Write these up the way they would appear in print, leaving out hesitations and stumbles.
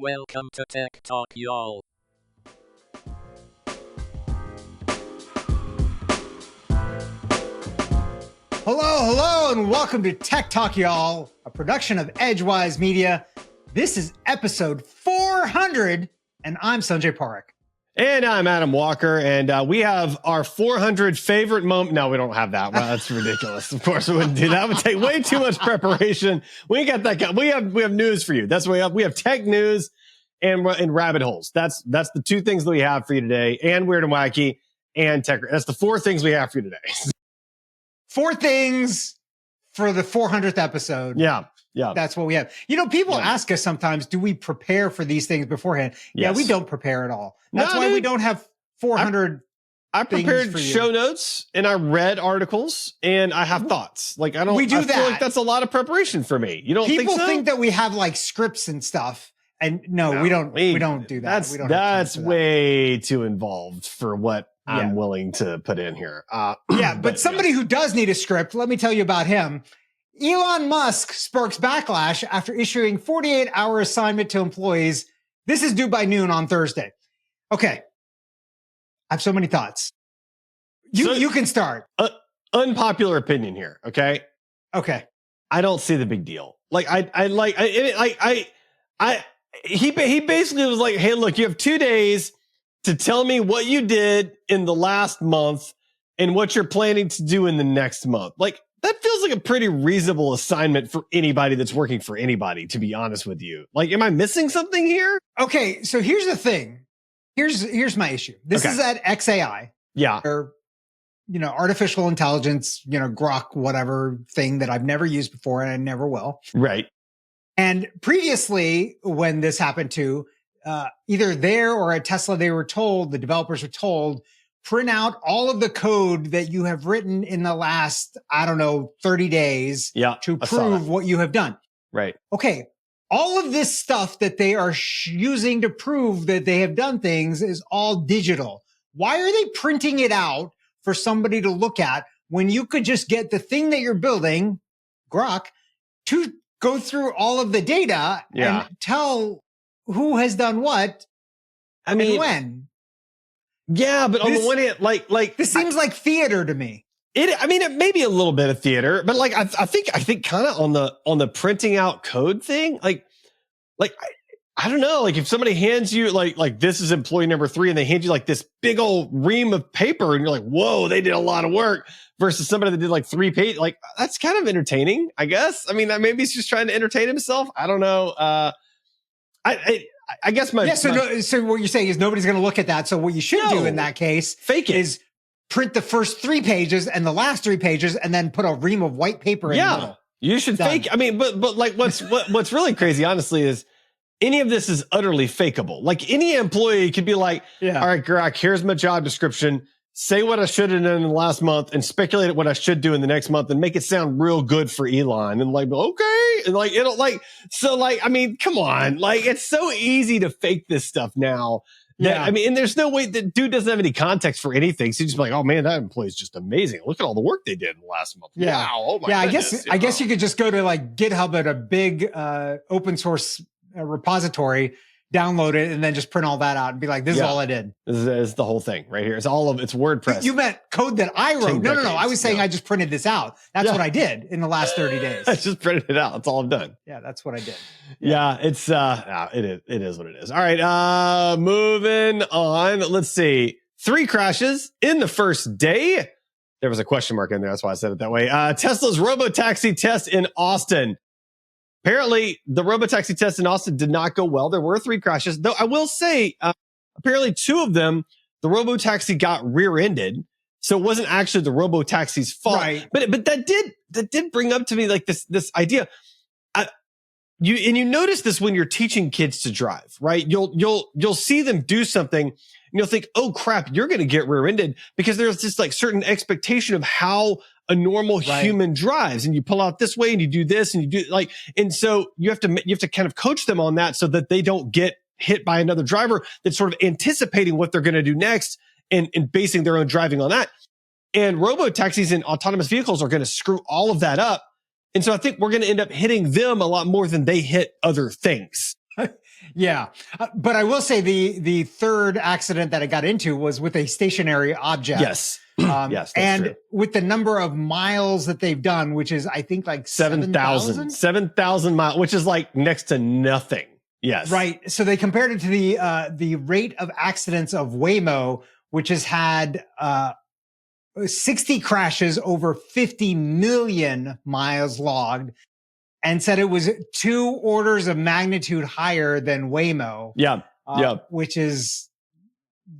Welcome to Tech Talk, y'all. Hello, and welcome to Tech Talk, y'all, a production of Edgewise.Media. This is episode 400, and I'm Sanjay Parekh. And I'm Adam Walker, and we have our 400 favorite moment. No, we don't have that. Well, that's ridiculous. Of course, we wouldn't do that. It would take way too much preparation. We ain't got that. We have news for you. That's what we have. We have tech news and rabbit holes. That's the two things that we have for you today. And Weird and Wacky and tech. That's the four things we have for you today. Four things for the 400th episode. Yeah. That's what we have. You know, people ask us sometimes, do we prepare for these things beforehand? Yes. Yeah, we don't prepare at all. That's why we don't have 400. I prepared show notes and I read articles and I have thoughts. Like I feel like that's a lot of preparation for me. You don't think so? People think that we have like scripts and stuff. And no, we don't do that. That's way too involved for what I'm willing to put in here. But somebody who does need a script, let me tell you about him. Elon Musk sparks backlash after issuing 48-hour assignment to employees. This is due by noon on Thursday. Okay. I have so many thoughts. You can start. Unpopular opinion here. Okay. I don't see the big deal. He basically was like, hey, look, you have 2 days to tell me what you did in the last month and what you're planning to do in the next month. Like, that feels like a pretty reasonable assignment for anybody that's working for anybody, to be honest with you. Like, am I missing something here? Okay, so here's the thing. Here's my issue. This is at XAI. Yeah. Or, artificial intelligence, Grok, whatever thing that I've never used before and I never will. Right. And previously, when this happened to either there or at Tesla, the developers were told, print out all of the code that you have written in the last, 30 days to prove what you have done. Right. Okay. All of this stuff that they are using to prove that they have done things is all digital. Why are they printing it out for somebody to look at when you could just get the thing that you're building, Grok, to go through all of the data and tell who has done what and when? Yeah, but on the one hand, like this seems like theater to me. It may be a little bit of theater, but like I think kind of on the printing out code thing, like I don't know, like if somebody hands you like this is employee number 3 and they hand you like this big old ream of paper and you're like, whoa, they did a lot of work versus somebody that did like 3 pages, like that's kind of entertaining, I guess. I mean, maybe he's just trying to entertain himself. I don't know. I guess so what you're saying is nobody's going to look at that. So what you should do in that case is print the first 3 pages and the last 3 pages and then put a ream of white paper in the middle. You should fake. I mean, but like what's really crazy, honestly, is any of this is utterly fakeable. Like any employee could be like, all right, Grok, here's my job description. Say what I should have done in the last month and speculate what I should do in the next month and make it sound real good for Elon. And like, okay. And like, it'll like, so like, I mean, come on. Like, it's so easy to fake this stuff now. And there's no way the dude doesn't have any context for anything. So he's just like, oh man, that employee's just amazing. Look at all the work they did in the last month. Yeah. Wow. Oh my goodness. I guess you could just go to like GitHub at a big open source repository, download it, and then just print all that out and be like, this is all I did. This is the whole thing right here. It's WordPress. You meant code that I wrote. No. I was saying I just printed this out. That's what I did in the last 30 days. I just printed it out. That's all I've done. Yeah, that's what I did. Yeah, it's it is what it is. All right, moving on. Let's see. 3 crashes in the first day. There was a question mark in there. That's why I said it that way. Tesla's robotaxi test in Austin. Apparently, the robotaxi test in Austin did not go well. There were 3 crashes, though I will say, apparently 2 of them, the robotaxi got rear-ended. So it wasn't actually the robotaxi's fault. Right. But that did bring up to me like this idea. You notice this when you're teaching kids to drive, right? You'll see them do something and you'll think, oh crap, you're going to get rear-ended because there's this like certain expectation of how a normal human drives, and you pull out this way and you do this and you do like, and so you have to kind of coach them on that so that they don't get hit by another driver that's sort of anticipating what they're going to do next and basing their own driving on that. And robo-taxis and autonomous vehicles are going to screw all of that up. And so I think we're going to end up hitting them a lot more than they hit other things. Yeah. But I will say the third accident that I got into was with a stationary object. Yes. Yes, that's and true. with the number of miles that they've done, which is, I think, like 7,000. 7,000 miles, which is like next to nothing. Yes. Right. So they compared it to the rate of accidents of Waymo, which has had 60 crashes over 50 million miles logged, and said it was 2 orders of magnitude higher than Waymo. Yeah. Which is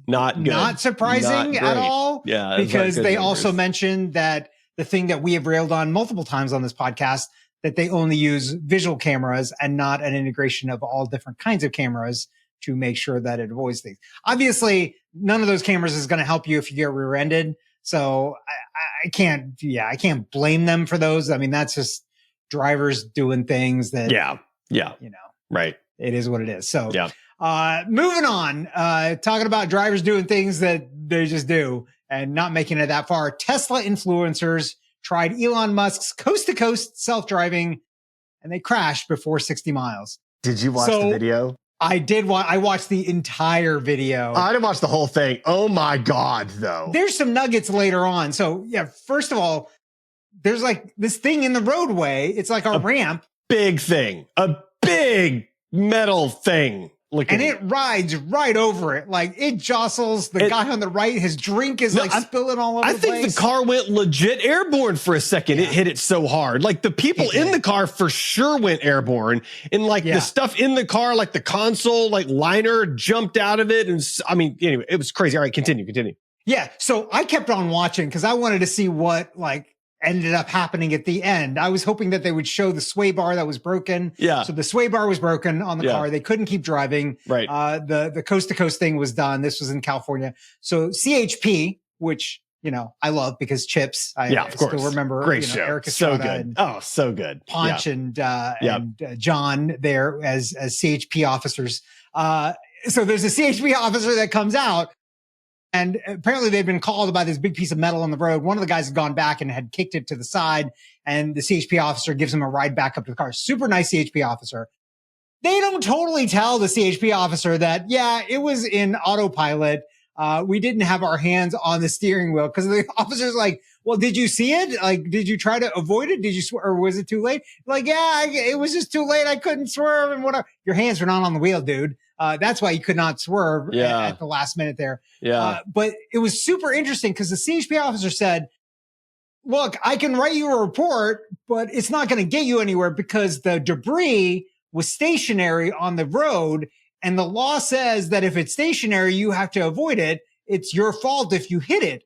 not good. Not surprising Not at great. all. Yeah. Because they also mentioned that the thing that we have railed on multiple times on this podcast, that they only use visual cameras and not an integration of all different kinds of cameras to make sure that it avoids things. Obviously, none of those cameras is going to help you if you get rear-ended. So I can't blame them for those. I mean, that's just drivers doing things that, right. It is what it is. So, moving on, talking about drivers doing things that they just do and not making it that far. Tesla influencers tried Elon Musk's coast to coast self-driving and they crashed before 60 miles. Did you watch the video? I did. I watched the entire video. I didn't watch the whole thing. Oh my God, though. There's some nuggets later on. So yeah, first of all, there's like this thing in the roadway. It's like a ramp. Big thing. A big metal thing. And it rides right over it. Like it jostles the guy on the right. His drink is spilling all over the place. I think the car went legit airborne for a second. Yeah. It hit it so hard. Like the people in the car for sure went airborne. And like the stuff in the car, like the console, like liner jumped out of it. And I mean, anyway, it was crazy. All right, continue. Yeah. So I kept on watching because I wanted to see what ended up happening at the end. I was hoping that they would show the sway bar that was broken. Yeah. So the sway bar was broken on the car. They couldn't keep driving. Right. The coast to coast thing was done. This was in California. So CHP, which, I love because Chips, of course. Still remember, great show. Eric So Estrada good. So good. Punch and John there as CHP officers. So there's a CHP officer that comes out. And apparently they've been called by this big piece of metal on the road. One of the guys had gone back and had kicked it to the side, and the CHP officer gives him a ride back up to the car. Super nice CHP officer. They don't totally tell the CHP officer that, it was in autopilot. We didn't have our hands on the steering wheel, because the officer's like, well, did you see it? Like, did you try to avoid it? Did you swerve, or was it too late? Like, it was just too late. I couldn't swerve and whatever. Your hands were not on the wheel, dude. That's why you could not swerve at the last minute there. Yeah. But it was super interesting because the CHP officer said, look, I can write you a report, but it's not going to get you anywhere because the debris was stationary on the road. And the law says that if it's stationary, you have to avoid it. It's your fault if you hit it.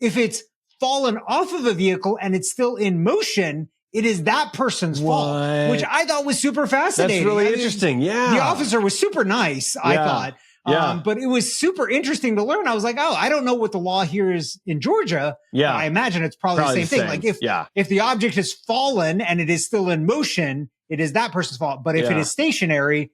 If it's fallen off of a vehicle and it's still in motion, it is that person's fault, which I thought was super fascinating. That's really interesting. Yeah. The officer was super nice, I thought. But it was super interesting to learn. I was like, I don't know what the law here is in Georgia. Yeah. I imagine it's probably the same thing. Like if the object has fallen and it is still in motion, it is that person's fault. But if it is stationary,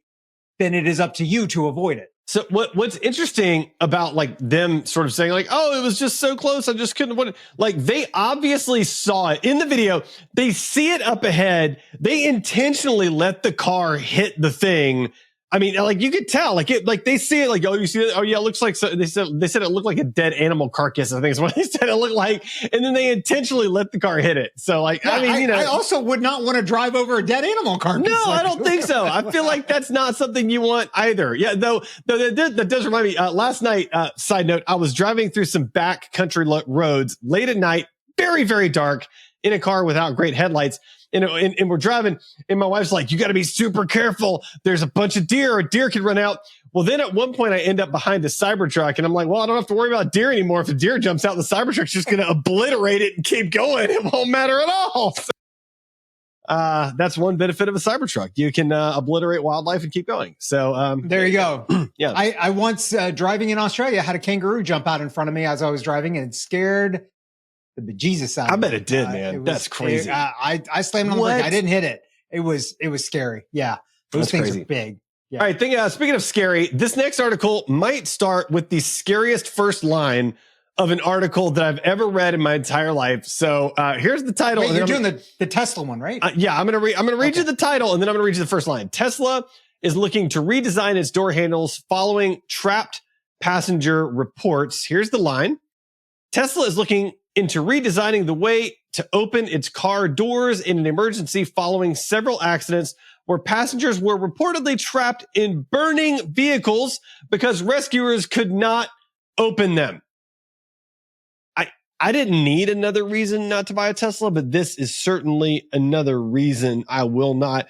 then it is up to you to avoid it. So what's interesting about like them sort of saying like, oh, it was just so close, I just couldn't, like they obviously saw it in the video. They see it up ahead. They intentionally let the car hit the thing. I mean, like you could tell, like they see it, like, oh, you see it? Oh yeah, it looks like, so they said it looked like a dead animal carcass, I think is what they said it looked like. And then they intentionally let the car hit it. So like, I mean, I also would not want to drive over a dead animal carcass. No, I don't think so. I feel like that's not something you want either. Yeah, though that does remind me, last night, side note, I was driving through some back country roads late at night, very, very dark, in a car without great headlights. And we're driving, and my wife's like, you got to be super careful. There's a bunch of deer. A deer could run out. Well, then at one point I end up behind the Cybertruck, and I'm like, well, I don't have to worry about deer anymore. If a deer jumps out, the Cybertruck's just going to obliterate it and keep going. It won't matter at all. So, that's one benefit of a Cybertruck. You can obliterate wildlife and keep going. So there you go. Yeah. I once driving in Australia had a kangaroo jump out in front of me as I was driving, and it scared the bejesus out of me. I bet it did, man. That's crazy. I slammed on the brake. I didn't hit it. It was scary. Yeah. Those things are big. Yeah. All right. Speaking of scary, this next article might start with the scariest first line of an article that I've ever read in my entire life. So here's the title. Wait, you're doing the Tesla one, right? Yeah. I'm going to read you the title, and then I'm going to read you the first line. Tesla is looking to redesign its door handles following trapped passenger reports. Here's the line. Tesla is looking into redesigning the way to open its car doors in an emergency following several accidents where passengers were reportedly trapped in burning vehicles because rescuers could not open them. I didn't need another reason not to buy a Tesla, but this is certainly another reason I will not.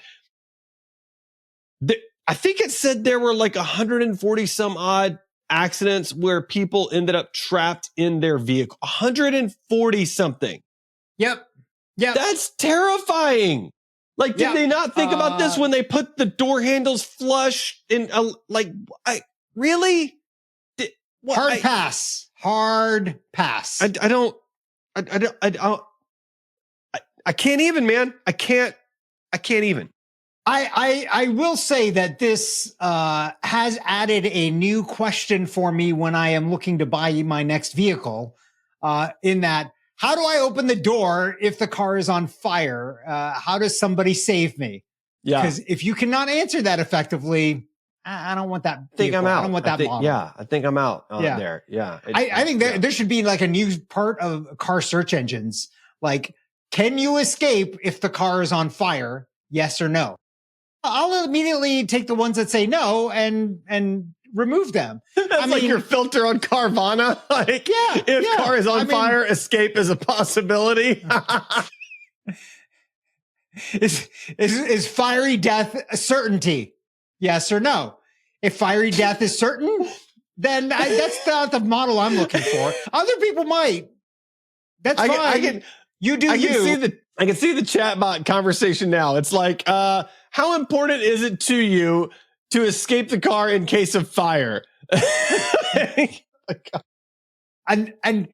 I think it said there were like 140 some odd accidents where people ended up trapped in their vehicle. 140 something. Yep. That's terrifying. Like, did they not think about this when they put the door handles flush in? Really? Hard pass. I can't even, man. I can't even. I will say that this has added a new question for me when I am looking to buy my next vehicle. In that, how do I open the door if the car is on fire? How does somebody save me? Yeah. Because if you cannot answer that effectively, I don't want that. I think I'm out. I don't want that model. Yeah, I think I'm out there. Yeah. I think there should be like a new part of car search engines. Like, can you escape if the car is on fire? Yes or no? I'll immediately take the ones that say no and remove them. That's like your filter on Carvana. Like, if car is on fire, escape is a possibility. Is fiery death a certainty? Yes or no? If fiery death is certain, then that's not the model I'm looking for. Other people might. That's fine. I can see the chatbot conversation now. It's like, how important is it to you to escape the car in case of fire? And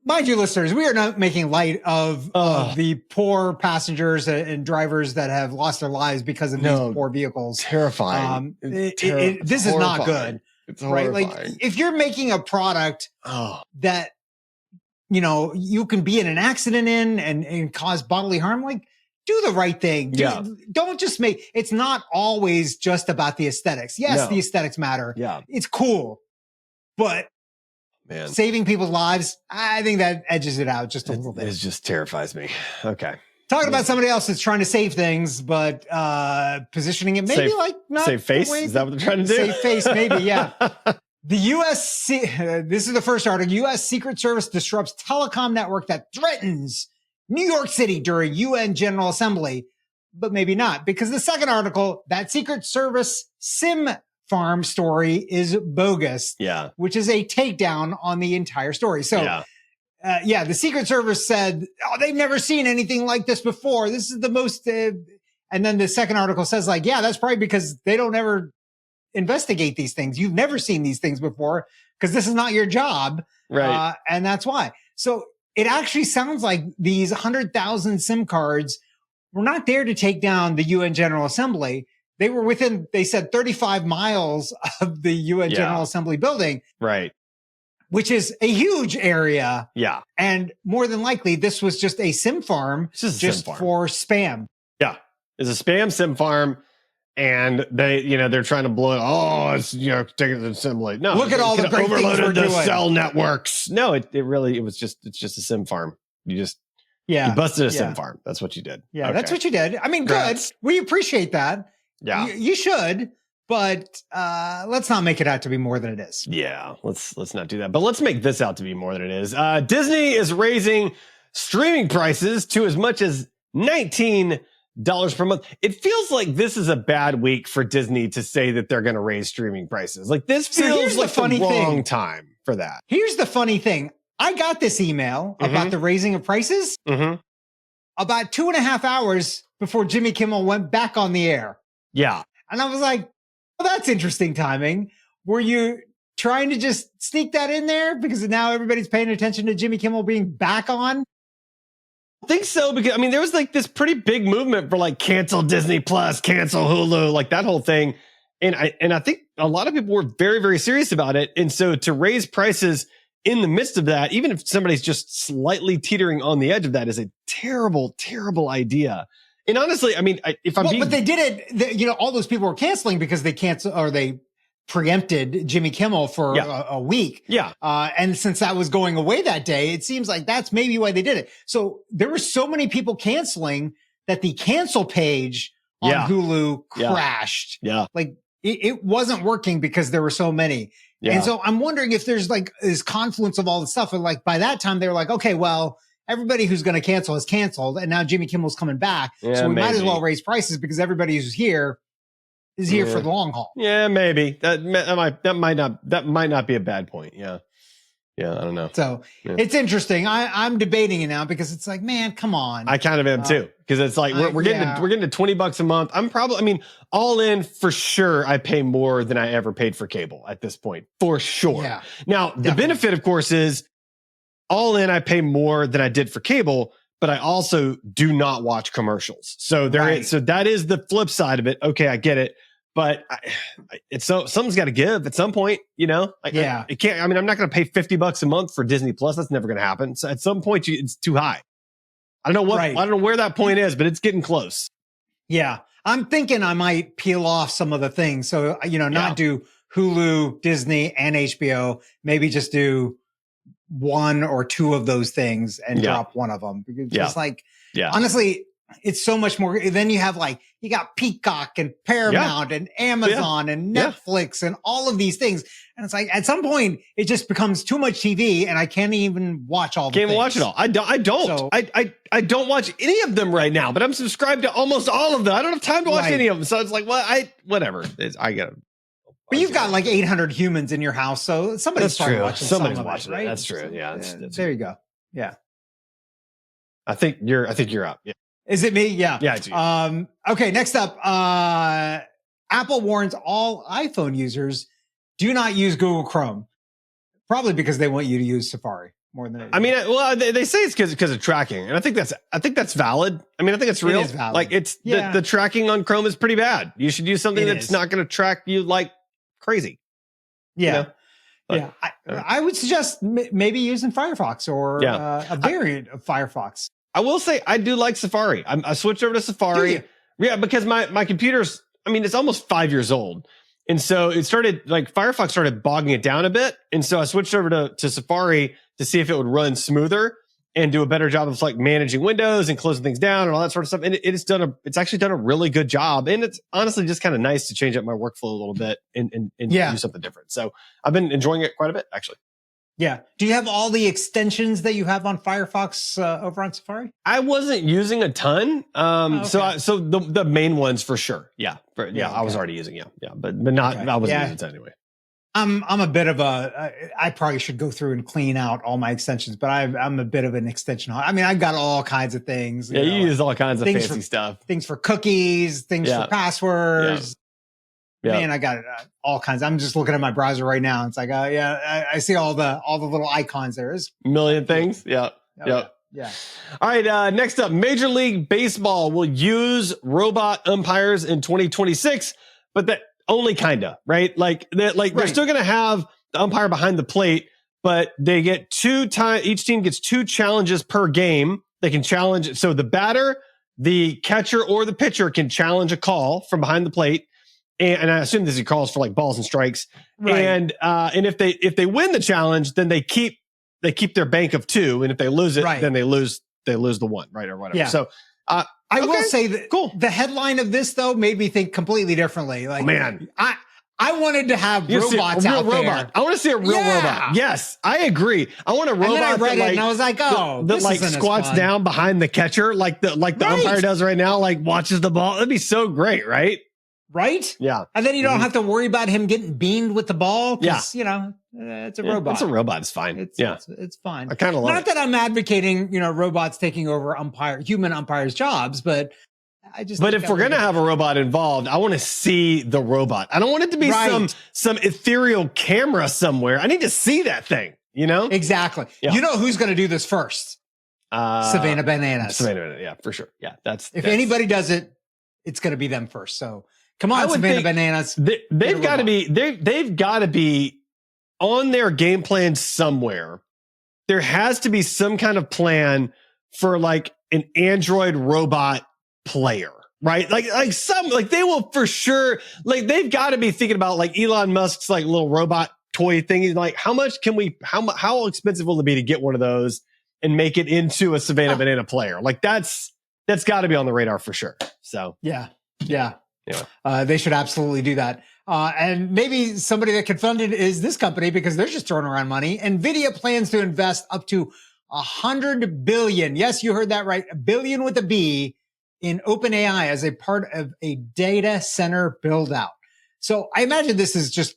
mind you, listeners, we are not making light of the poor passengers and drivers that have lost their lives because of these poor vehicles. Terrifying. This is not good. It's right? horrifying. Like, if you're making a product that, you know, you can be in an accident in and cause bodily harm, like, do the right thing. Don't just it's not always just about the aesthetics. Yes, the aesthetics matter. Yeah. It's cool. But saving people's lives, I think that edges it out just a little bit. It just terrifies me. Okay. Talking about somebody else that's trying to save things, but positioning it maybe not save face. Is that what they're trying to do? Save face, maybe. Yeah. This is the first article. U.S. Secret Service disrupts telecom network that threatens New York City during UN General Assembly, but maybe not, because the second article, that Secret Service SIM farm story is bogus. Yeah. Which is a takedown on the entire story. So, the Secret Service said, they've never seen anything like this before. This is the most, and then the second article says, like, that's probably because they don't ever investigate these things. You've never seen these things before because this is not your job. Right. And that's why. So it actually sounds like these 100,000 SIM cards were not there to take down the UN General Assembly. They were they said 35 miles of the UN General Assembly building. Right. Which is a huge area. Yeah. And more than likely, this was just a SIM farm just for spam. Yeah. It's a spam SIM farm. And they're trying to blow it. Oh, it's, taking it to assembly. No, look at all the great things we're doing. Cell networks. No, it's just a SIM farm. You busted a SIM farm. That's what you did. Yeah, okay. That's what you did. I mean, good. We appreciate that. Yeah, you should, but let's not make it out to be more than it is. Yeah, let's not do that. But let's make this out to be more than it is. Disney is raising streaming prices to as much as $19 per month. It feels like this is a bad week for Disney to say that they're going to raise streaming prices. Like, this feels like the wrong time for that. Here's the funny thing. I got this email about the raising of prices about 2.5 hours before Jimmy Kimmel went back on the air. Yeah. And I was like, well, that's interesting timing. Were you trying to just sneak that in there because now everybody's paying attention to Jimmy Kimmel being back on? I think so, because there was like this pretty big movement for like cancel Disney Plus, cancel Hulu, like that whole thing. And I think a lot of people were very, very serious about it. And so to raise prices in the midst of that, even if somebody's just slightly teetering on the edge of that, is a terrible, terrible idea. And honestly, I mean, if I'm being, but they did it. All those people were canceling because they they preempted Jimmy Kimmel for a week. Yeah. And since that was going away that day, it seems like that's maybe why they did it. So there were so many people canceling that the cancel page on Hulu crashed. Yeah. Like it wasn't working because there were so many. Yeah. And so I'm wondering if there's like this confluence of all the stuff. And like by that time they were like, okay, well, everybody who's going to cancel has canceled. And now Jimmy Kimmel's coming back. Yeah, so we might as maybe. well raise prices because everybody who's here is here for the long haul. Yeah, maybe that might not be a bad point. Yeah, I don't know. So it's interesting. I'm debating it now because it's like, man, come on. I kind of am too because it's like we're getting to $20 a month. All in for sure. I pay more than I ever paid for cable at this point for sure. Yeah. Now the benefit, of course, is all in. I pay more than I did for cable, but I also do not watch commercials. So so that is the flip side of it. Okay, I get it. But something's got to give at some point, it can't. I'm not going to pay $50 a month for Disney Plus. That's never going to happen. So at some point, it's too high. I don't know I don't know where that point is, but it's getting close. Yeah, I'm thinking I might peel off some of the things. So not do Hulu, Disney, and HBO. Maybe just do one or two of those things and drop one of them because honestly. It's so much more. Then you have you got Peacock and Paramount and Amazon and Netflix and all of these things. And it's like, at some point it just becomes too much TV and I can't even watch all the things. Can't even watch it all. I don't. So, I don't watch any of them right now, but I'm subscribed to almost all of them. I don't have time to watch any of them. So it's like, whatever. I got to. But you've got 800 humans in your house. So somebody's probably watching Somebody's some watching it, right? That's true. Yeah. There you go. Yeah. I think you're up. Yeah. Is it me? Yeah. Yeah, it's you. Okay, next up, Apple warns all iPhone users do not use Google Chrome. Probably because they want you to use Safari more than anything. They say it's because of tracking, and I think that's valid. I think it's real. It is valid. The tracking on Chrome is pretty bad. You should use something that's not going to track you like crazy. Yeah. I would suggest maybe using Firefox or a variant of Firefox. I will say I do like Safari. I switched over to Safari. Yeah, because my computer's, it's almost 5 years old. And so it started, Firefox started bogging it down a bit. And so I switched over to Safari to see if it would run smoother and do a better job of managing windows and closing things down and all that sort of stuff. And it's actually done a really good job. And it's honestly just kind of nice to change up my workflow a little bit and do something different. So I've been enjoying it quite a bit, actually. Yeah. Do you have all the extensions that you have on Firefox over on Safari? I wasn't using a ton. So the main ones for sure. Yeah. I was already using but not, I wasn't using a ton anyway. I'm a bit of I probably should go through and clean out all my extensions, but I'm a bit of an extension. I've got all kinds of things. You use all kinds of fancy stuff. Things for cookies, things for passwords. Yeah. Man, I got all kinds. I'm just looking at my browser right now. It's like, I see all the little icons there. There's a million things. Yeah. Yeah. All right. Next up, Major League Baseball will use robot umpires in 2026, but that only kinda, right? They're still going to have the umpire behind the plate, but they get each team gets 2 challenges per game. They can challenge. So the batter, the catcher, or the pitcher can challenge a call from behind the plate. And I assume this is calls for balls and strikes. Right. And if they win the challenge, then they keep their bank of 2. And if they lose it, then they lose the 1, right? Or whatever. Yeah. So I will say that the headline of this though made me think completely differently. I wanted to have robots out there. I want to see a real robot. Yes, I agree. I want a robot. And then I read it and I was like, that squats down behind the catcher like the umpire does right now, watches the ball. That'd be so great, right? Right? Yeah. And then you don't have to worry about him getting beamed with the ball because, it's a robot. It's a robot. It's fine. It's fine. I kind of love it. Not that I'm advocating, robots taking over human umpires' jobs, but But if we're going to have a robot involved, I want to see the robot. I don't want it to be some ethereal camera somewhere. I need to see that thing, Exactly. Yeah. You know who's going to do this first? Savannah Bananas. Savannah Bananas, yeah, for sure. Yeah, if anybody does it, it's going to be them first. So come on, Savannah Bananas. They've got to be on their game plan somewhere. There has to be some kind of plan for an Android robot player, right? Like they will for sure, like they've got to be thinking about like Elon Musk's like little robot toy thing. He's like, how how expensive will it be to get one of those and make it into a Savannah Banana player? Like that's got to be on the radar for sure. So yeah. They should absolutely do that. And maybe somebody that could fund it is this company, because they're just throwing around money. NVIDIA plans to invest up to $100 billion. Yes, you heard that right. $1 billion with a B in OpenAI as a part of a data center build out. So I imagine this is just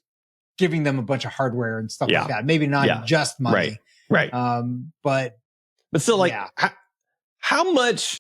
giving them a bunch of hardware and stuff like that. Maybe not just money. Right. But still, like, how much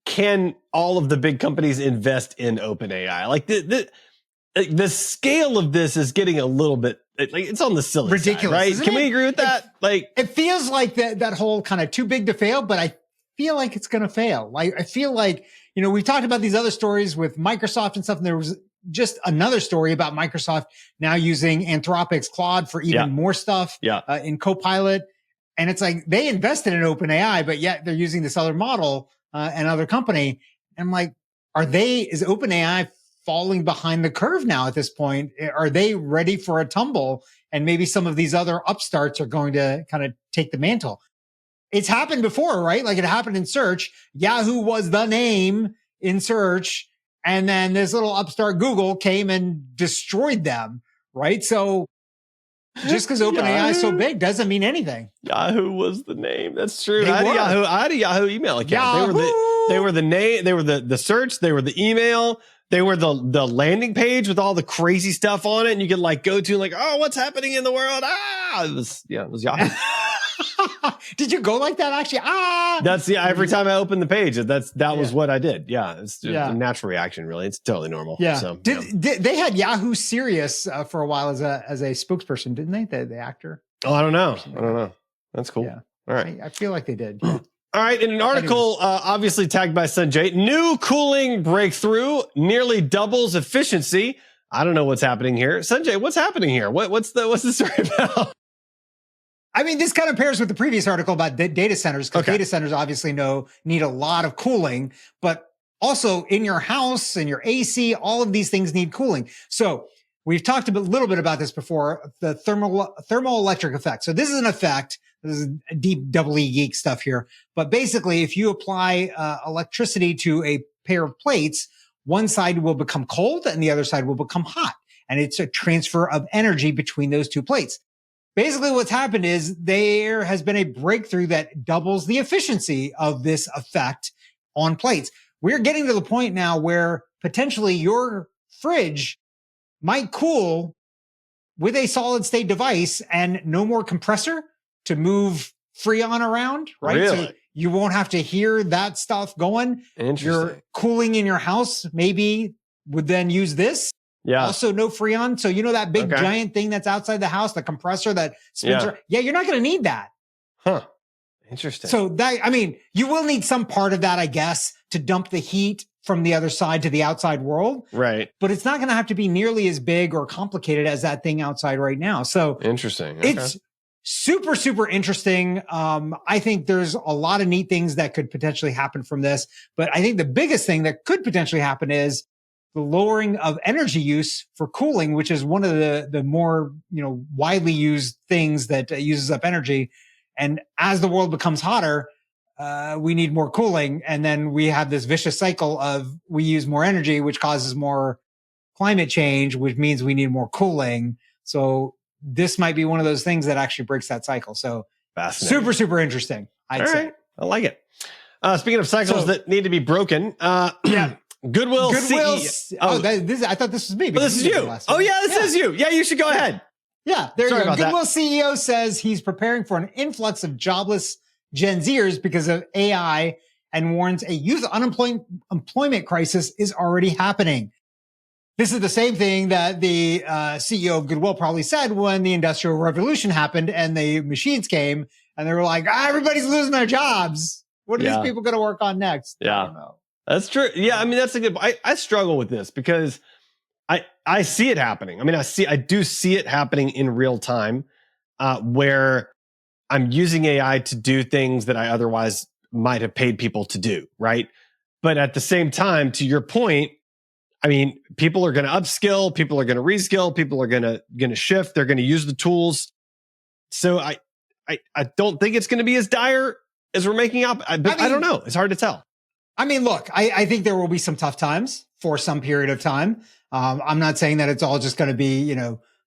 can all of the big companies invest in OpenAI? Like the scale of this is getting a little bit like it's on the silly ridiculous, side, right? Can we agree with that? It feels like that whole kind of too big to fail, but I feel like it's going to fail. Like I feel like, we've talked about these other stories with Microsoft and stuff, and there was just another story about Microsoft now using Anthropic's Claude for even more stuff in Copilot. And it's like they invested in OpenAI, but yet they're using this other model, another company. And I'm like, is OpenAI falling behind the curve now at this point? Are they ready for a tumble? And maybe some of these other upstarts are going to kind of take the mantle. It's happened before, right? Like it happened in search. Yahoo was the name in search. And then this little upstart Google came and destroyed them, right? So just because OpenAI is so big doesn't mean anything. Yahoo was the name. That's true. I had a Yahoo email account. They were the name. They were the search. They were the email. They were the landing page with all the crazy stuff on it, and you could like go to like, oh, what's happening in the world? It was Yahoo. Did you go like that actually? That's every time I opened the page, that was what I did. Yeah. It's a natural reaction, really. It's totally normal. Yeah. So, they had Yahoo Serious for a while as a spokesperson, didn't they? The actor. Oh, I don't know. That's cool. Yeah. All right. I feel like they did. All right. In an article, obviously tagged by Sanjay, new cooling breakthrough nearly doubles efficiency. I don't know what's happening here. Sanjay, what's happening here? What's the story about? I mean, this kind of pairs with the previous article about data centers, because data centers obviously need a lot of cooling, but also in your house and your AC, all of these things need cooling. So we've talked a little bit about this before, the thermoelectric effect. So this is an effect. This is deep double E geek stuff here. But basically, if you apply electricity to a pair of plates, one side will become cold and the other side will become hot. And it's a transfer of energy between those two plates. Basically, what's happened is there has been a breakthrough that doubles the efficiency of this effect on plates. We're getting to the point now where potentially your fridge might cool with a solid state device and no more compressor to move Freon around, right? Really? So you won't have to hear that stuff going. Interesting. Your cooling in your house maybe would then use this. Yeah. Also no Freon. So that big giant thing that's outside the house, the compressor that spins around. Yeah, you're not going to need that. Huh. Interesting. So you will need some part of that, I guess, to dump the heat from the other side to the outside world. Right. But it's not going to have to be nearly as big or complicated as that thing outside right now. So interesting. Okay. It's super, super interesting. I think there's a lot of neat things that could potentially happen from this. But I think the biggest thing that could potentially happen is the lowering of energy use for cooling, which is one of the more, widely used things that uses up energy. And as the world becomes hotter, we need more cooling. And then we have this vicious cycle of we use more energy, which causes more climate change, which means we need more cooling. So this might be one of those things that actually breaks that cycle. So super, super interesting. I'd say. Right. I like it. Speaking of cycles that need to be broken, Goodwill CEO. I thought this was me. This is you. Oh yeah, this is you. Yeah, you should go ahead. Yeah, there you go. Goodwill CEO says he's preparing for an influx of jobless Gen Zers because of AI and warns a youth unemployment crisis is already happening. This is the same thing that the CEO of Goodwill probably said when the Industrial Revolution happened and the machines came and they were like, everybody's losing their jobs. What are these people going to work on next? Yeah. I don't know. That's true. Yeah, I mean, that's a good. I struggle with this because I see it happening. I mean, I do see it happening in real time, where I'm using AI to do things that I otherwise might have paid people to do. Right. But at the same time, to your point, I mean, people are going to upskill, people are going to reskill, people are going to shift, they're going to use the tools. So I don't think it's going to be as dire as we're making up. I don't know. It's hard to tell. I mean, look, I think there will be some tough times for some period of time. I'm not saying that it's all just going to be,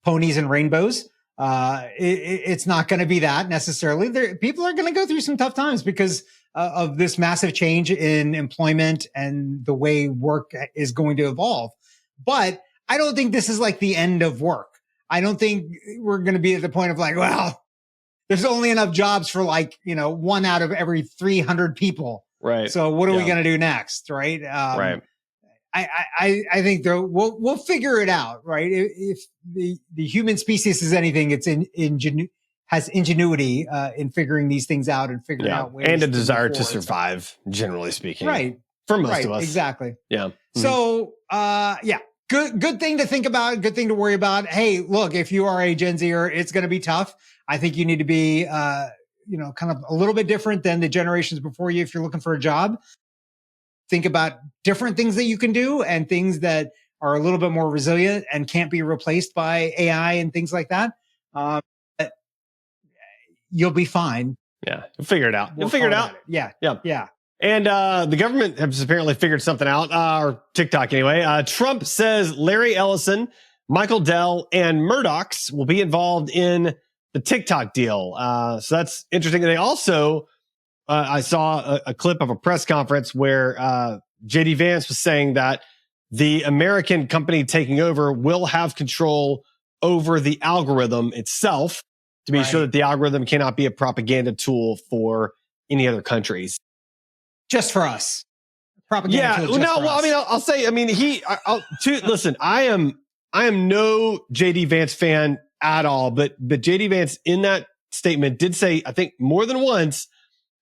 ponies and rainbows. It's not going to be that necessarily. People are going to go through some tough times because of this massive change in employment and the way work is going to evolve. But I don't think this is like the end of work. I don't think we're going to be at the point of like, well, there's only enough jobs for like, 1 out of every 300 people. Right. So what are we going to do next? Right. Right. I think we'll figure it out. Right. If the human species is anything, it's has ingenuity in figuring these things out and figuring out ways and a desire to survive, generally speaking. Right. For most of us. Exactly. Yeah. Mm-hmm. So, good thing to think about. Good thing to worry about. Hey, look, if you are a Gen Zer, it's going to be tough. I think you need to be, kind of a little bit different than the generations before you. If you're looking for a job, think about different things that you can do and things that are a little bit more resilient and can't be replaced by AI and things like that. You'll be fine. Yeah. You'll figure it out. You'll figure it out. Yeah. Yeah. Yeah. And the government has apparently figured something out, or TikTok anyway. Trump says Larry Ellison, Michael Dell, and Murdoch's will be involved in the TikTok deal. So that's interesting. And they also, I saw a clip of a press conference where JD Vance was saying that the American company taking over will have control over the algorithm itself to be sure that the algorithm cannot be a propaganda tool for any other countries. Just for us. Propaganda tool just for us. I mean, I'll say, I mean, listen, I am no JD Vance fan at all, but JD Vance in that statement did say, I think more than once,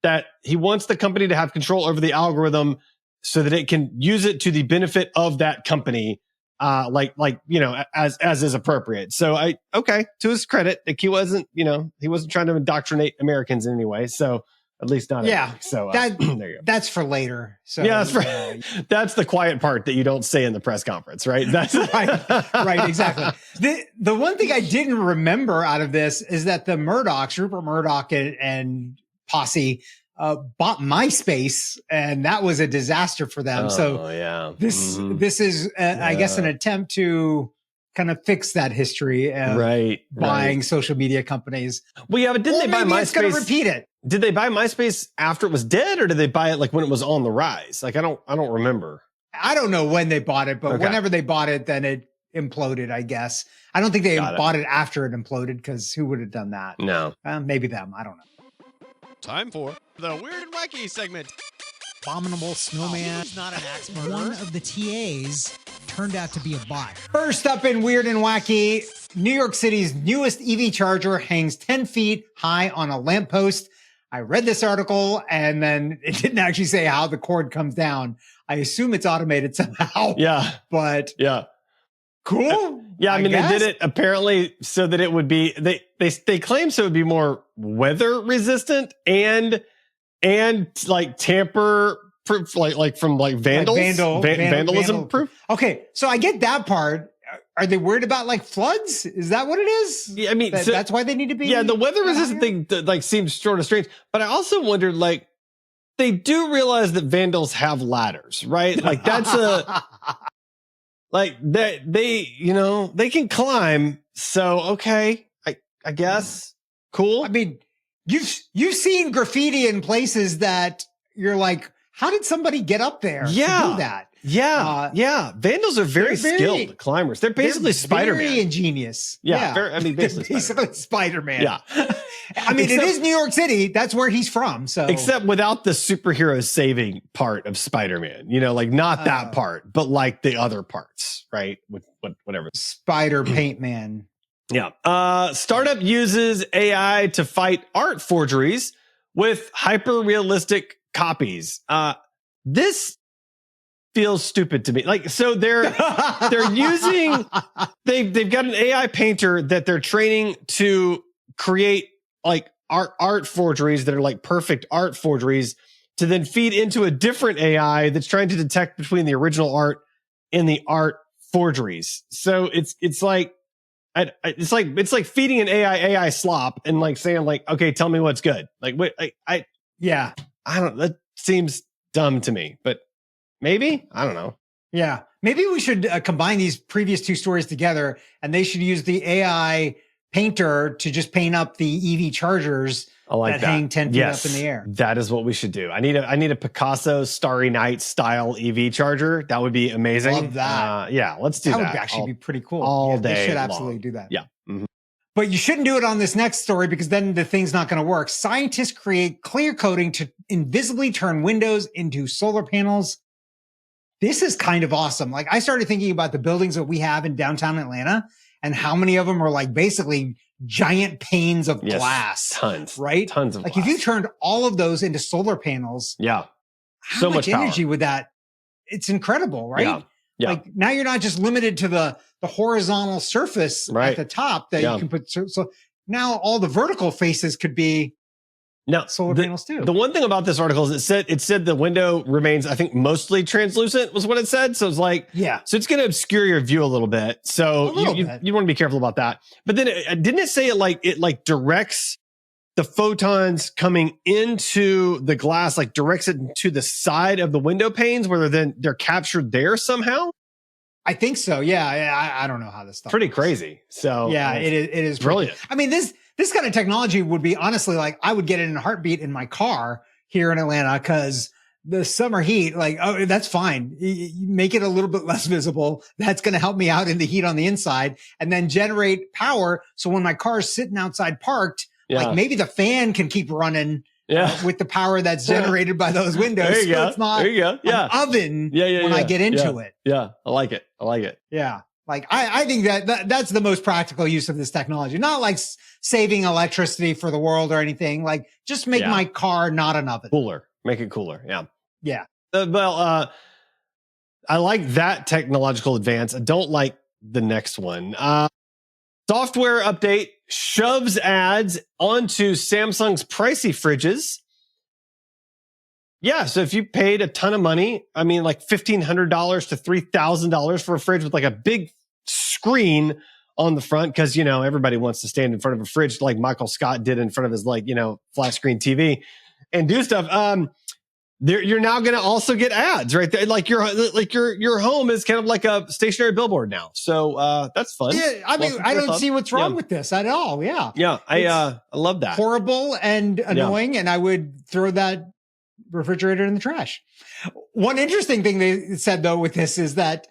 that he wants the company to have control over the algorithm so that it can use it to the benefit of that company, as is appropriate. So to his credit, like he wasn't trying to indoctrinate Americans in any way. So at least not. Yeah. So there you go. That's for later. So yeah, that's the quiet part that you don't say in the press conference, right? That's right. Exactly. The one thing I didn't remember out of this is that the Murdochs, Rupert Murdoch and posse, bought MySpace, and that was a disaster for them. This is, I guess, an attempt to kind of fix that history of buying social media companies. Well, yeah, but didn't they buy MySpace? It's going to repeat it. Did they buy MySpace after it was dead, or did they buy it like when it was on the rise? Like I don't remember. I don't know when they bought it, but whenever they bought it, then it imploded, I guess. I don't think they bought it after it imploded, because who would have done that? No. Maybe them. I don't know. Time for the Weird and Wacky segment. Abominable Snowman. He's not an axe murderer. One of the TAs turned out to be a bot. First up in Weird and Wacky, New York City's newest EV charger hangs 10 feet high on a lamppost. I read this article, and then it didn't actually say how the cord comes down. I assume it's automated somehow. Yeah. But yeah. Cool. Yeah, I mean, they did it apparently so that it would be, they claim so it would be more weather resistant and like tamper proof, like from like vandals, vandalism proof. Okay, so I get that part. Are they worried about like floods? Is that what it is? Yeah, I mean, that's why they need to be. Yeah, the weather resistant thing like seems sort of strange, but I also wondered, like, they do realize that vandals have ladders, right? Like that's like that they can climb. So okay, I guess cool. I mean, you've seen graffiti in places that you're like, how did somebody get up there to do that? Yeah. Vandals are very skilled climbers. They're basically Spider-Man. Very ingenious. I mean, basically Spider-Man. Yeah. I mean, it is New York City. That's where he's from. So, except without the superhero saving part of Spider-Man, like not that part, but like the other parts, right? With whatever. Spider Paint Man. Yeah. Startup uses AI to fight art forgeries with hyper-realistic copies. This feels stupid to me. Like, so they're using, they've got an AI painter that they're training to create like art forgeries that are like perfect art forgeries to then feed into a different AI that's trying to detect between the original art and the art forgeries. So it's like feeding an AI slop and like saying like, okay, tell me what's good. Like what I don't, that seems dumb to me, but maybe, I don't know. Yeah. Maybe we should combine these previous two stories together, and they should use the AI painter to just paint up the EV chargers that hang 10 feet up in the air. That is what we should do. I need a Picasso Starry Night style EV charger. That would be amazing. Love that. Yeah, let's do that. That would actually be pretty cool. All day They should long. absolutely do that. Yeah. Mm-hmm. But you shouldn't do it on this next story, because then the thing's not going to work. Scientists create clear coating to invisibly turn windows into solar panels. This is kind of awesome. Like, I started thinking about the buildings that we have in downtown Atlanta and how many of them are like basically giant panes of glass. Tons. Right? Tons of like glass. If you turned all of those into solar panels, how so much energy would that? It's incredible, right? Yeah. Like, now you're not just limited to the horizontal surface at the top that you can put. So now all the vertical faces could be solar panels too. The one thing about this article is it said the window remains, I think, mostly translucent was what it said. So it's like, so it's going to obscure your view a little bit. So you want to be careful about that. But then didn't it say it directs the photons coming into the glass, like directs it to the side of the window panes where they're captured there somehow? I think so. Yeah. I don't know how this stuff pretty works. Crazy. So yeah, it is brilliant. I mean, this kind of technology would be, honestly, like, I would get it in a heartbeat in my car here in Atlanta, because the summer heat, like, oh, that's fine. You make it a little bit less visible. That's going to help me out in the heat on the inside, and then generate power. So when my car is sitting outside parked, like, maybe the fan can keep running with the power that's generated by those windows. There you go. It's not an oven when I get into it. Yeah. I like it. Yeah. Like, I think that's the most practical use of this technology. Not like saving electricity for the world or anything. Like, just make my car not an oven. Cooler. Make it cooler. Yeah. Yeah. I like that technological advance. I don't like the next one. Software update shoves ads onto Samsung's pricey fridges. Yeah, so if you paid a ton of money, I mean, like $1,500 to $3,000 for a fridge with like a big screen on the front, because, you know, everybody wants to stand in front of a fridge like Michael Scott did in front of his, like, you know, flat screen TV and do stuff. You're now going to also get ads right there. Like your home is kind of like a stationary billboard now. So that's fun. Yeah, I mean, I don't see what's wrong with this at all. Yeah. Yeah, I love that. Horrible and annoying, and I would throw that refrigerator in the trash. One interesting thing they said, though, with this is that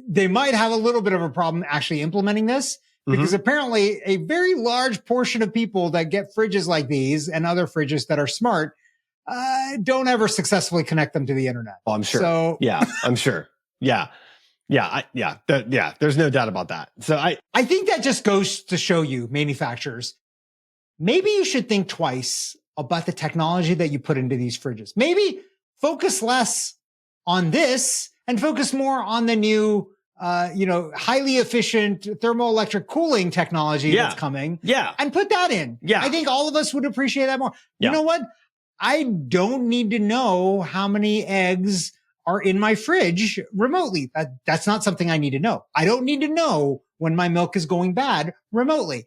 they might have a little bit of a problem actually implementing this, because apparently a very large portion of people that get fridges like these and other fridges that are smart don't ever successfully connect them to the internet. Oh, I'm sure. So yeah, I'm sure. Yeah. There's no doubt about that. So I think that just goes to show you, manufacturers, maybe you should think twice about the technology that you put into these fridges. Maybe focus less on this and focus more on the new, highly efficient thermoelectric cooling technology that's coming. Yeah. And put that in. Yeah. I think all of us would appreciate that more. Yeah. You know what? I don't need to know how many eggs are in my fridge remotely. That's not something I need to know. I don't need to know when my milk is going bad remotely.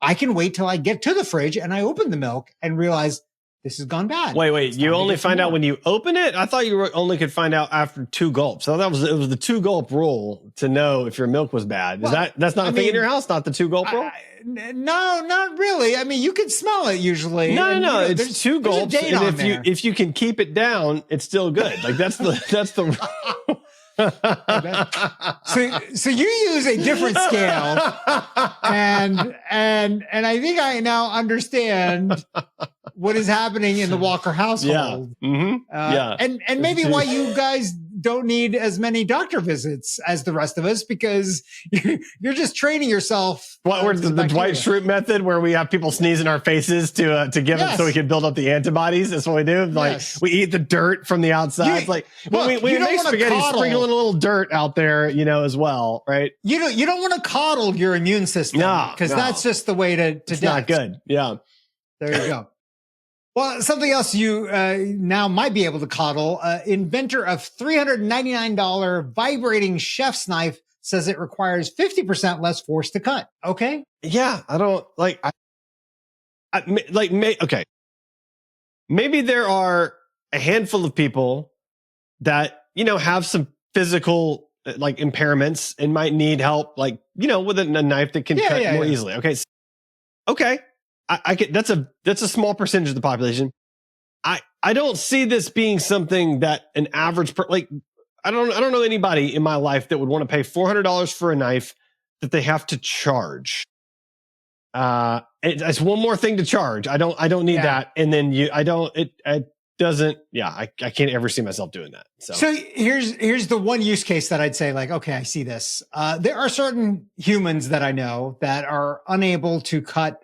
I can wait till I get to the fridge and I open the milk and realize this has gone bad. Wait, you only find out when you open it? I thought you only could find out after 2 gulps. So it was the 2 gulp rule to know if your milk was bad. That's not a thing in your house? Not the 2 gulp rule? No, not really. I mean, you can smell it usually. No. It's 2 gulps. And if you can keep it down, it's still good. Like that's the so you use a different scale, and I think I now understand what is happening in the Walker household. And maybe why you guys don't need as many doctor visits as the rest of us, because you're just training yourself. What we're the Dwight Schrute method, where we have people sneeze in our faces to give them so we can build up the antibodies. That's what we do. Like we eat the dirt from the outside. It's like when we make spaghetti, sprinkling a little dirt out there, as well, right? You don't want to coddle your immune system, because that's just the way to it's not good. Yeah. There you go. Well, something else you now might be able to coddle. Inventor of $399 vibrating chef's knife says it requires 50% less force to cut. Okay. Yeah, I don't like. Okay. Maybe there are a handful of people that have some physical like impairments and might need help, like with a knife that can cut more easily. Okay. Okay. I get that's a small percentage of the population. I don't see this being something that an average I don't know anybody in my life that would want to pay $400 for a knife that they have to charge. It's one more thing to charge. I don't need that. And then it doesn't. Yeah, I can't ever see myself doing that. So here's the one use case that I'd say, like, okay, I see this. There are certain humans that I know that are unable to cut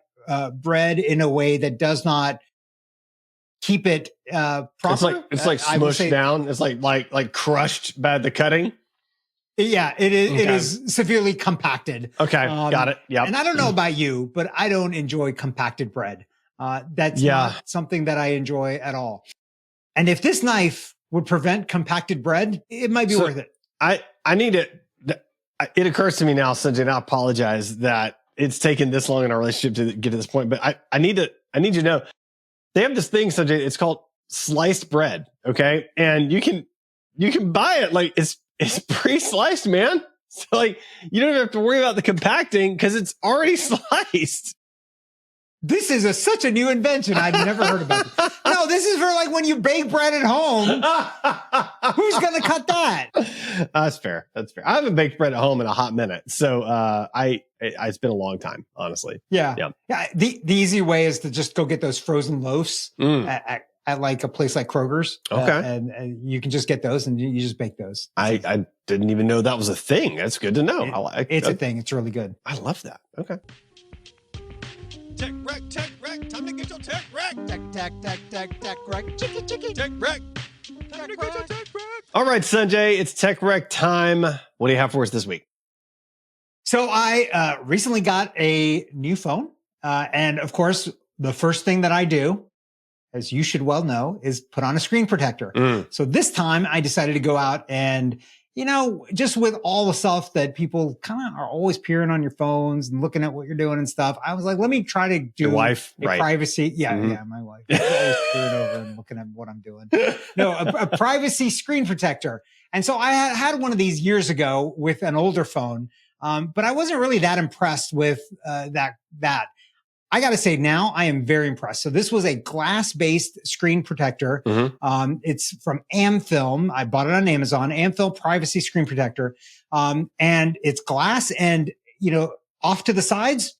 bread in a way that does not keep it proper. It's like smushed down. It's like crushed by the cutting. Yeah, it is. Okay. It is severely compacted. Okay, got it. Yeah. And I don't know about you, but I don't enjoy compacted bread. That's not something that I enjoy at all. And if this knife would prevent compacted bread, it might be worth it. I need it. It occurs to me now, Sanjay, and I apologize that it's taken this long in our relationship to get to this point, but I need you to know they have this thing, Sanjay. It's called sliced bread. Okay. And you can buy it. Like it's pre-sliced, man. So like you don't have to worry about the compacting because it's already sliced. This is such a new invention. I've never heard about this. No, this is for like when you bake bread at home. Who's going to cut that? That's fair. That's fair. I haven't baked bread at home in a hot minute. So it's been a long time, honestly. Yeah. The easy way is to just go get those frozen loaves at like a place like Kroger's. Okay. And you can just get those and you just bake those. I didn't even know that was a thing. That's good to know. It's a thing. It's really good. I love that. Okay. Tech wreck, time to get your tech wreck. Tech wreck. Chicky. Tech wreck. Time to get your tech wreck. All right, Sanjay, it's tech wreck time. What do you have for us this week? So I recently got a new phone. And of course, the first thing that I do, as you should well know, is put on a screen protector. So this time I decided to go out and, just with all the stuff that people kind of are always peering on your phones and looking at what you're doing and stuff, I was like, let me try to do your wife, a privacy. Yeah, my wife. She's always peering over and looking at what I'm doing. No, a privacy screen protector. And so I had one of these years ago with an older phone, but I wasn't really that impressed with that. I got to say now I am very impressed. So this was a glass-based screen protector. It's from Amfilm. I bought it on Amazon, Amfilm privacy screen protector. And it's glass and, off to the sides,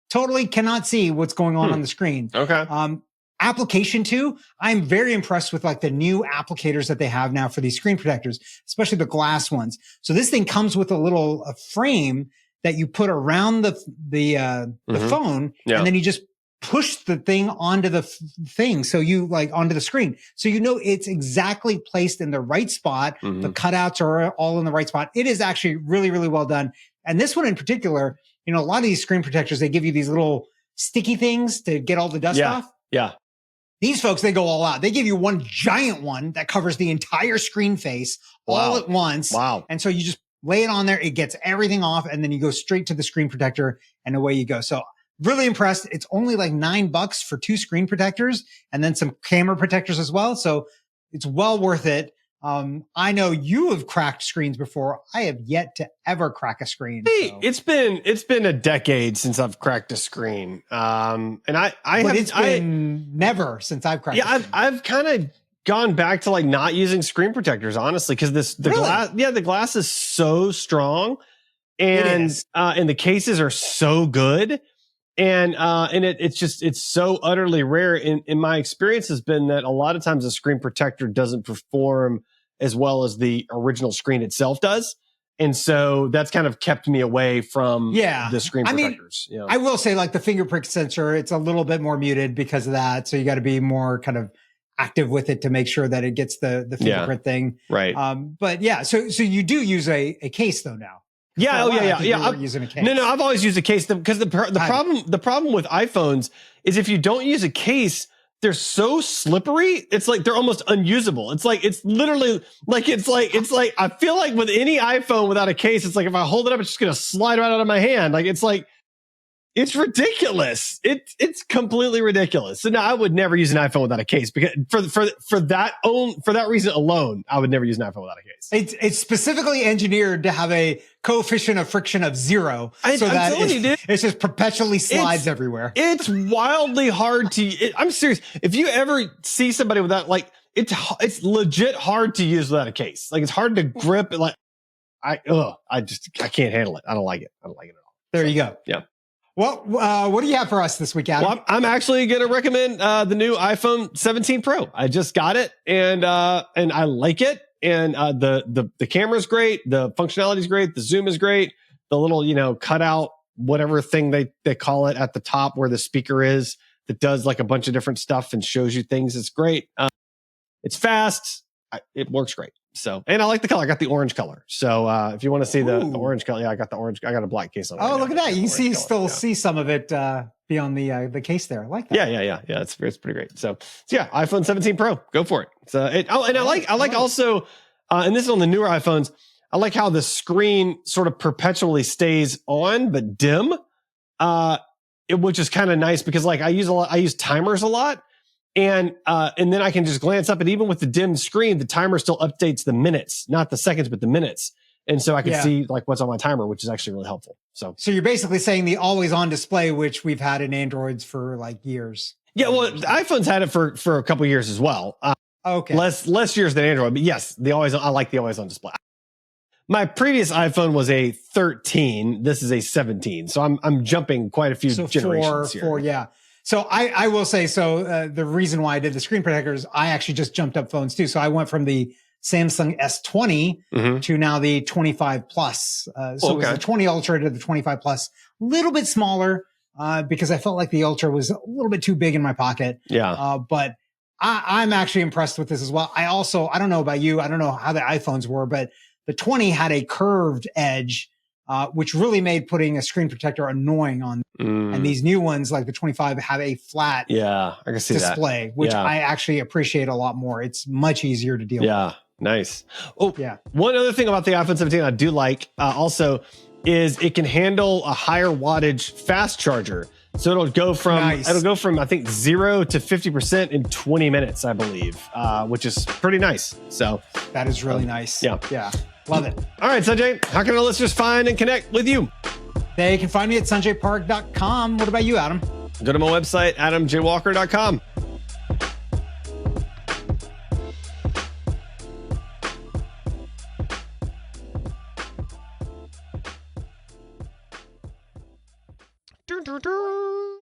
totally cannot see what's going on the screen. Okay. Application 2, I'm very impressed with like the new applicators that they have now for these screen protectors, especially the glass ones. So this thing comes with a little frame that you put around the phone, and then you just push the thing onto the thing. So you onto the screen. So it's exactly placed in the right spot. The cutouts are all in the right spot. It is actually really, really well done. And this one in particular, a lot of these screen protectors, they give you these little sticky things to get all the dust off. Yeah. These folks, they go all out. They give you one giant one that covers the entire screen face all at once. Wow. And so you just lay it on there. It gets everything off and then you go straight to the screen protector and away you go. So really impressed. It's only like $9 for 2 screen protectors and then some camera protectors as well. So it's well worth it. I know you have cracked screens before. I have yet to ever crack a screen. Hey, so. it's been a decade since I've cracked a screen. And it's been never since I've cracked. Yeah, I've kind of gone back to like not using screen protectors, honestly, because the glass is so strong and the cases are so good. And it's so utterly rare. And my experience has been that a lot of times the screen protector doesn't perform as well as the original screen itself does. And so that's kind of kept me away from the screen protectors. I will say like the fingerprint sensor, it's a little bit more muted because of that. So you got to be more kind of active with it to make sure that it gets the fingerprint thing. Right. But yeah, so you do use a case though now. Yeah. I'm using a case. No, I've always used a case because the problem with iPhones is if you don't use a case, they're so slippery. It's like they're almost unusable. It's literally like I feel like with any iPhone without a case, it's like if I hold it up, it's just gonna slide right out of my hand. Like it's ridiculous. It's completely ridiculous. So now I would never use an iPhone without a case because for that reason alone, I would never use an iPhone without a case. It's specifically engineered to have a coefficient of friction of 0, so that it just perpetually slides everywhere. It's wildly hard to. I'm serious. If you ever see somebody without, like, it's legit hard to use without a case. Like, it's hard to grip. Like, I can't handle it. I don't like it. I don't like it at all. There you go. Yeah. Well, what do you have for us this week, Adam? Well, I'm actually going to recommend the new iPhone 17 Pro. I just got it, and I like it. And the camera's great, the functionality's great, the zoom is great. The little cutout whatever thing they call it at the top where the speaker is that does like a bunch of different stuff and shows you things. It's great. It's fast. It works great. So, and I like the color. I got the orange color. So, if you want to see the orange color, I got the orange. I got a black case on it. Oh, look at that. You can see some of it beyond the case there. I like that. Yeah. It's pretty great. So yeah, iPhone 17 Pro, go for it. So I like also, and this is on the newer iPhones. I like how the screen sort of perpetually stays on but dim, which is kind of nice because like I use timers a lot. And then I can just glance up, and even with the dim screen, the timer still updates the minutes, not the seconds, but the minutes. And so I can see like what's on my timer, which is actually really helpful. So you're basically saying the always on display, which we've had in Androids for like years. Yeah, well, the iPhone's had it for a couple of years as well. Okay, less years than Android, but yes, I like the always on display. My previous iPhone was a 13. This is a 17, so I'm jumping quite a few generations here. Yeah. So I will say, the reason why I did the screen protectors, I actually just jumped up phones too. So I went from the Samsung S20 to now the 25 Plus. It was the 20 Ultra to the 25 Plus, a little bit smaller, because I felt like the Ultra was a little bit too big in my pocket. Yeah. But I'm actually impressed with this as well. I don't know about you. I don't know how the iPhones were, but the 20 had a curved edge, which really made putting a screen protector annoying on. And these new ones, like the 25, have a flat I can see display, which I actually appreciate a lot more. It's much easier to deal with. Yeah, nice. Oh, yeah. One other thing about the iPhone 17 I do like also is it can handle a higher wattage fast charger. So it'll go from I think 0 to 50% in 20 minutes, I believe, which is pretty nice. So that is really nice. Yeah. Love it. All right, Sanjay, how can our listeners find and connect with you? They can find me at sanjaypark.com. What about you, Adam? Go to my website, adamjwalker.com. Dun, dun, dun.